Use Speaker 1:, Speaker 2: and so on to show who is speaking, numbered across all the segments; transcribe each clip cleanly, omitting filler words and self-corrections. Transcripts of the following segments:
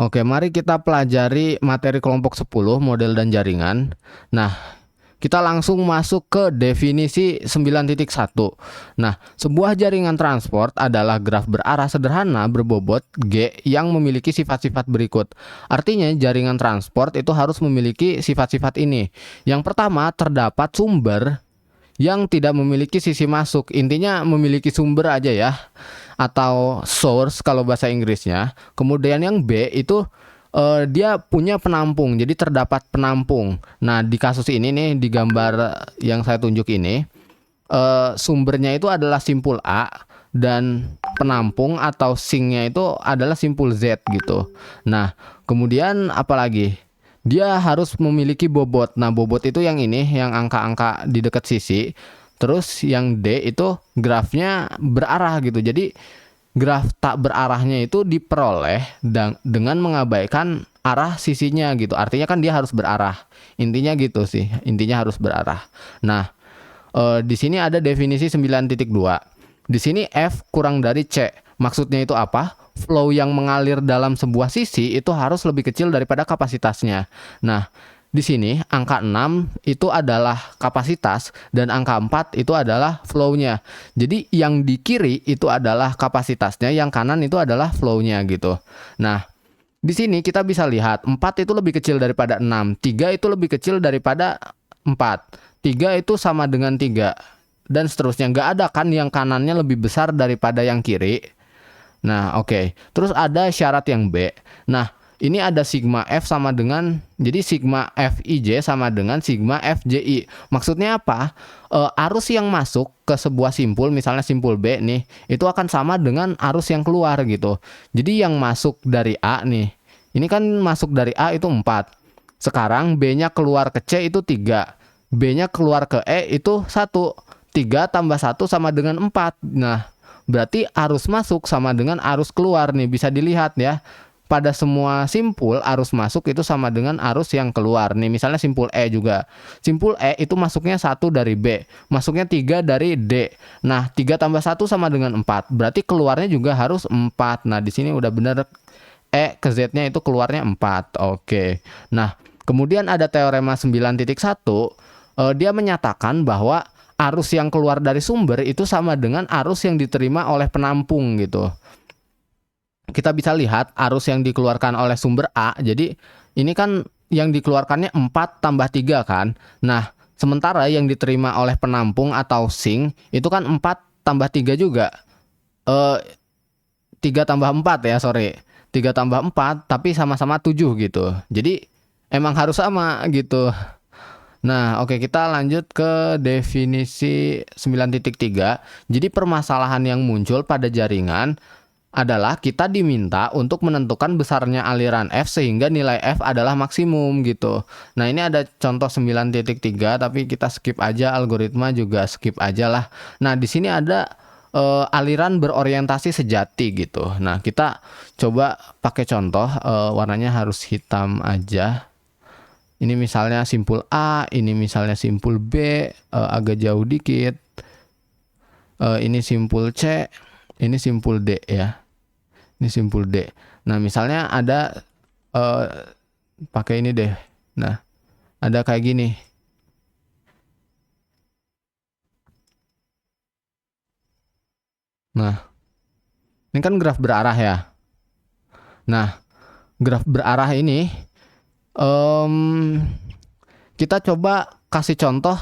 Speaker 1: Oke, mari kita pelajari materi kelompok 10 model dan jaringan. Nah, kita langsung masuk ke definisi 9.1. Nah, sebuah jaringan transport adalah graf berarah sederhana berbobot G yang memiliki sifat-sifat berikut. Artinya, jaringan transport itu harus memiliki sifat-sifat ini. Yang pertama, terdapat sumber yang tidak memiliki sisi masuk. Intinya memiliki sumber aja ya, atau source kalau bahasa Inggrisnya. Kemudian yang B itu dia punya penampung, jadi terdapat penampung. Nah, di kasus ini nih, di gambar yang saya tunjuk ini, sumbernya itu adalah simpul A dan penampung atau sinknya itu adalah simpul Z gitu. Nah, kemudian apalagi? Dia harus memiliki bobot. Nah, bobot itu yang ini, yang angka-angka di dekat sisi. Terus yang D itu grafnya berarah gitu. Jadi graf tak berarahnya itu diperoleh dengan mengabaikan arah sisinya gitu. Artinya kan dia harus berarah. Intinya gitu sih. Intinya harus berarah. Nah, di sini ada definisi 9.2. Di sini F kurang dari C. Maksudnya itu apa? Flow yang mengalir dalam sebuah sisi itu harus lebih kecil daripada kapasitasnya. Nah, di sini angka 6 itu adalah kapasitas dan angka 4 itu adalah flow-nya. Jadi yang di kiri itu adalah kapasitasnya, yang kanan itu adalah flow-nya gitu. Nah, di sini kita bisa lihat 4 itu lebih kecil daripada 6, 3 itu lebih kecil daripada 4, 3 itu sama dengan 3, dan seterusnya. Nggak ada kan yang kanannya lebih besar daripada yang kiri. Nah, oke. Terus ada syarat yang B. Nah, ini ada sigma F sama dengan, jadi sigma Fij sama dengan sigma Fji. Maksudnya apa? Arus yang masuk ke sebuah simpul, misalnya simpul B nih, itu akan sama dengan arus yang keluar gitu. Jadi yang masuk dari A nih, ini kan masuk dari A itu 4. Sekarang B-nya keluar ke C itu 3. B-nya keluar ke E itu 1. 3 tambah 1 sama dengan 4. Nah, berarti arus masuk sama dengan arus keluar nih, bisa dilihat ya. Pada semua simpul, arus masuk itu sama dengan arus yang keluar. Nih, misalnya simpul E juga. Simpul E itu masuknya 1 dari B, masuknya 3 dari D. Nah, 3 tambah 1 sama dengan 4. Berarti keluarnya juga harus 4. Nah, di sini udah bener, E ke Z-nya itu keluarnya 4. Oke. Nah, kemudian ada teorema 9.1. Dia menyatakan bahwa arus yang keluar dari sumber itu sama dengan arus yang diterima oleh penampung gitu. Kita bisa lihat arus yang dikeluarkan oleh sumber A. Jadi ini kan yang dikeluarkannya 4 tambah 3 kan. Nah, sementara yang diterima oleh penampung atau sink itu kan 4 tambah 3 juga. 3 tambah 4 ya, sorry. 3 tambah 4 tapi sama-sama 7 gitu. Jadi emang harus sama gitu. Nah, oke, kita lanjut ke definisi 9.3. Jadi permasalahan yang muncul pada jaringan adalah kita diminta untuk menentukan besarnya aliran F sehingga nilai F adalah maksimum gitu. Nah, ini ada contoh 9.3 tapi kita skip aja, algoritma juga skip aja lah. Nah, di sini ada aliran berorientasi sejati gitu. Nah, kita coba pakai contoh, warnanya harus hitam aja. Ini misalnya simpul A, ini misalnya simpul B, agak jauh dikit. Ini simpul C, ini simpul D ya. Ini simpul D. Nah, misalnya ada pakai ini deh. Nah, ada kayak gini. Nah, ini kan graf berarah ya. Nah, graf berarah ini kita coba kasih contoh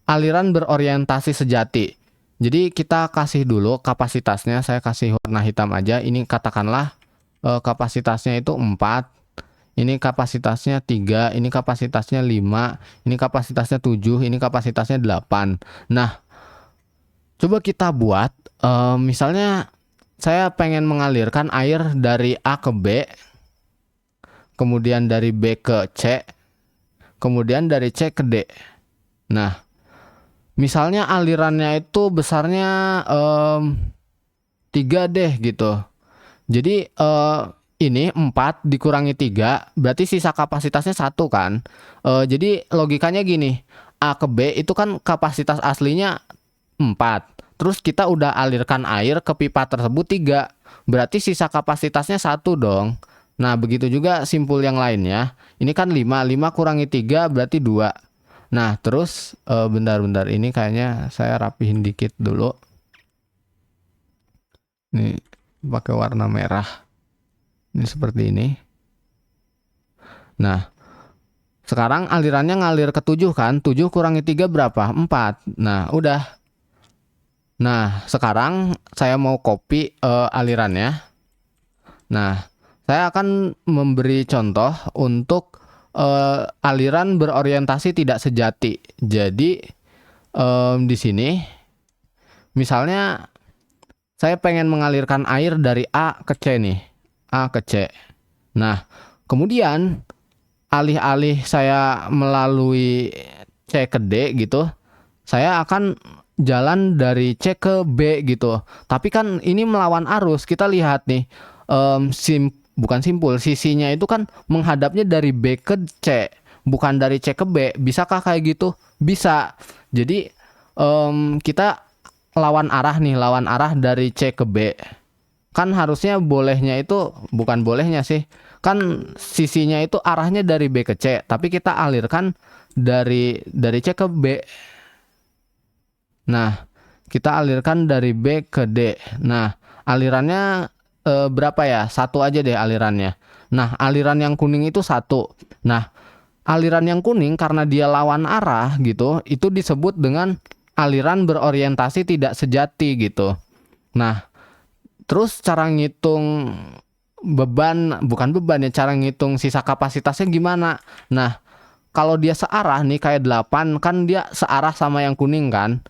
Speaker 1: aliran berorientasi sejati. Jadi kita kasih dulu kapasitasnya, saya kasih warna hitam aja. Ini katakanlah kapasitasnya itu 4, ini kapasitasnya 3, ini kapasitasnya 5, ini kapasitasnya 7, ini kapasitasnya 8. Nah, coba kita buat, misalnya saya pengen mengalirkan air dari A ke B, kemudian dari B ke C, kemudian dari C ke D. Nah, misalnya alirannya itu besarnya 3 deh gitu. Jadi ini 4 dikurangi 3 berarti sisa kapasitasnya 1 kan. Jadi logikanya gini, A ke B itu kan kapasitas aslinya 4. Terus kita udah alirkan air ke pipa tersebut 3. Berarti sisa kapasitasnya 1 dong. Nah, begitu juga simpul yang lainnya. Ini kan 5 kurangi 3 berarti 2. Nah, terus bentar ini kayaknya saya rapihin dikit dulu. Nih, pakai warna merah. Ini seperti ini. Nah, sekarang alirannya ngalir ke 7 kan? 7 kurangi 3 berapa? 4. Nah, udah. Nah, sekarang saya mau copy alirannya. Nah, saya akan memberi contoh untuk aliran berorientasi tidak sejati. Jadi di sini misalnya saya pengen mengalirkan air dari A ke C nih, A ke C. Nah, kemudian alih-alih saya melalui C ke D gitu, saya akan jalan dari C ke B gitu. Tapi kan ini melawan arus. Kita lihat nih, bukan simpul, sisinya itu kan menghadapnya dari B ke C, bukan dari C ke B. Bisakah kayak gitu? Bisa. Jadi kita lawan arah nih, lawan arah dari C ke B. Kan harusnya bolehnya itu, bukan bolehnya sih, kan sisinya itu arahnya dari B ke C, tapi kita alirkan dari C ke B. Nah, kita alirkan dari B ke D. Nah, alirannya berapa ya? 1 aja deh alirannya. Nah, aliran yang kuning itu 1. Nah, aliran yang kuning karena dia lawan arah gitu, itu disebut dengan aliran berorientasi tidak sejati gitu. Nah, terus cara ngitung beban, bukan beban ya, cara ngitung sisa kapasitasnya gimana? Nah, kalau dia searah nih kayak 8 kan dia searah sama yang kuning kan.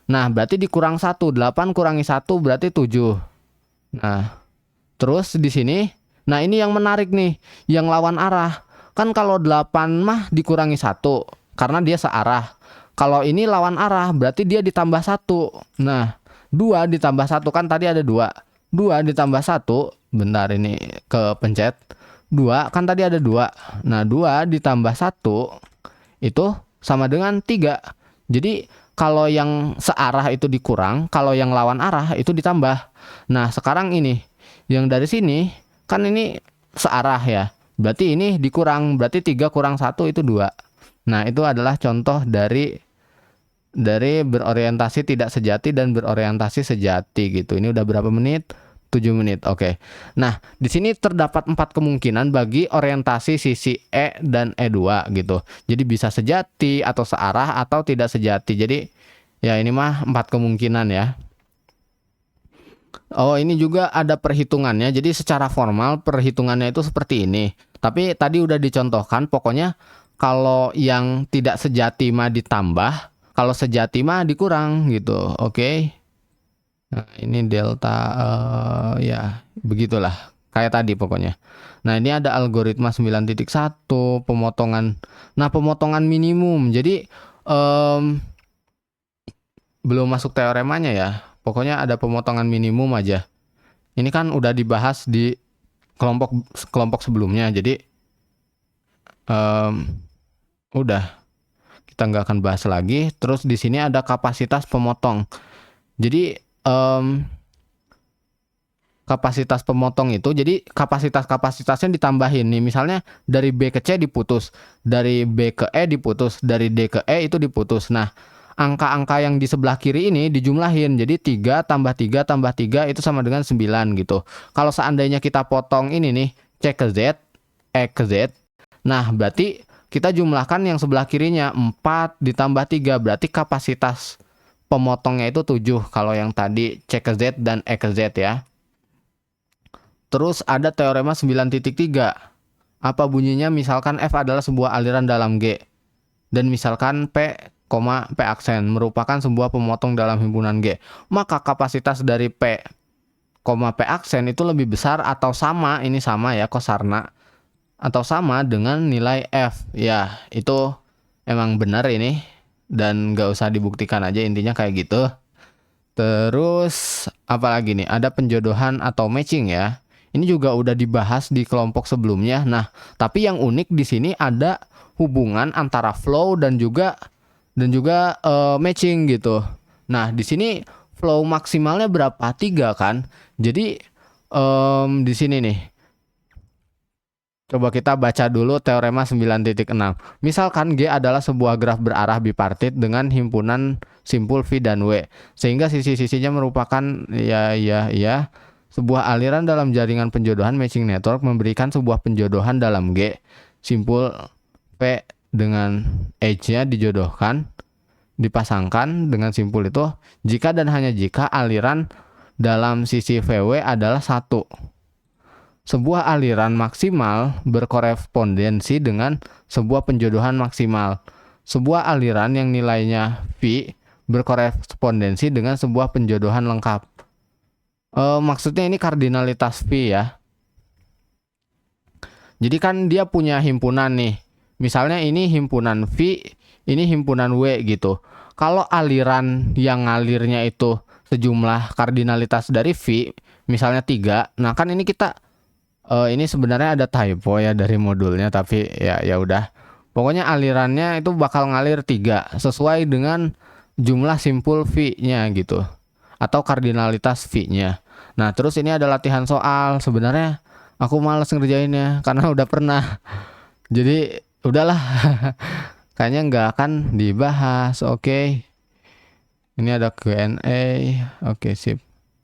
Speaker 1: Nah, berarti dikurang 1, 8 kurangi 1 berarti 7. Nah, terus di sini, nah ini yang menarik nih, yang lawan arah. Kan kalau 8 mah dikurangi 1 karena dia searah. Kalau ini lawan arah berarti dia ditambah 1. Nah, 2 ditambah 1 kan tadi ada 2. 2 ditambah 1, bentar ini kepencet. 2 kan tadi ada 2. Nah, 2 ditambah 1 itu sama dengan 3. Jadi kalau yang searah itu dikurang, kalau yang lawan arah itu ditambah. Nah, sekarang ini yang dari sini kan ini searah ya. Berarti ini dikurang, berarti 3 kurang 1 itu 2. Nah, itu adalah contoh dari berorientasi tidak sejati dan berorientasi sejati gitu. Ini udah berapa menit? 7 menit. Oke. Nah, di sini terdapat 4 kemungkinan bagi orientasi sisi E dan E2 gitu. Jadi bisa sejati atau searah atau tidak sejati. Jadi ya ini mah 4 kemungkinan ya. Oh, ini juga ada perhitungannya. Jadi secara formal perhitungannya itu seperti ini. Tapi tadi udah dicontohkan, pokoknya kalau yang tidak sejati mah ditambah, kalau sejati mah dikurang gitu. Oke. Nah, ini delta ya begitulah. Kayak tadi pokoknya. Nah, ini ada algoritma 9.1 pemotongan. Nah, pemotongan minimum. Jadi belum masuk teoremanya ya. Pokoknya ada pemotongan minimum aja. Ini kan udah dibahas di kelompok sebelumnya. Jadi udah kita nggak akan bahas lagi. Terus di sini ada kapasitas pemotong. Jadi kapasitas pemotong itu, jadi kapasitasnya ditambahin nih. Misalnya dari B ke C diputus, dari B ke E diputus, dari D ke E itu diputus. Nah, angka-angka yang di sebelah kiri ini dijumlahin. Jadi 3 tambah 3 tambah 3 itu sama dengan 9 gitu. Kalau seandainya kita potong ini nih, C ke Z, E ke Z. Nah, berarti kita jumlahkan yang sebelah kirinya 4 ditambah 3, berarti kapasitas pemotongnya itu 7 kalau yang tadi C ke Z dan E ke Z ya. Terus ada teorema 9.3. Apa bunyinya? Misalkan F adalah sebuah aliran dalam G. Dan misalkan P, P aksen merupakan sebuah pemotong dalam himpunan G. Maka kapasitas dari P, P aksen itu lebih besar atau sama, ini sama ya kosarna, atau sama dengan nilai F. Ya, itu emang benar ini. Dan gak usah dibuktikan aja, intinya kayak gitu. Terus apalagi nih? Ada penjodohan atau matching ya. Ini juga udah dibahas di kelompok sebelumnya. Nah, tapi yang unik di sini ada hubungan antara flow dan juga matching gitu. Nah, di sini flow maksimalnya berapa? 3 kan. Jadi di sini nih Coba kita baca dulu teorema 9.6. Misalkan G adalah sebuah graf berarah bipartit dengan himpunan simpul V dan W, sehingga sisi-sisinya merupakan sebuah aliran dalam jaringan penjodohan matching network memberikan sebuah penjodohan dalam G. Simpul P dengan H-nya dijodohkan, dipasangkan dengan simpul itu jika dan hanya jika aliran dalam sisi VW adalah 1. Sebuah aliran maksimal berkorespondensi dengan sebuah penjodohan maksimal. Sebuah aliran yang nilainya V berkorespondensi dengan sebuah penjodohan lengkap. Maksudnya ini kardinalitas V ya. Jadi kan dia punya himpunan nih. Misalnya ini himpunan V, ini himpunan W gitu. Kalau aliran yang ngalirnya itu sejumlah kardinalitas dari V, misalnya 3, nah kan ini kita ini sebenarnya ada typo ya dari modulnya, tapi ya udah. Pokoknya alirannya itu bakal ngalir 3 sesuai dengan jumlah simpul V-nya gitu. Atau kardinalitas V-nya. Nah, terus ini ada latihan soal. Sebenarnya aku males ngerjainnya karena udah pernah. Jadi udahlah. Kayaknya nggak akan dibahas. Oke. Ini ada Q&A. Oke, sip.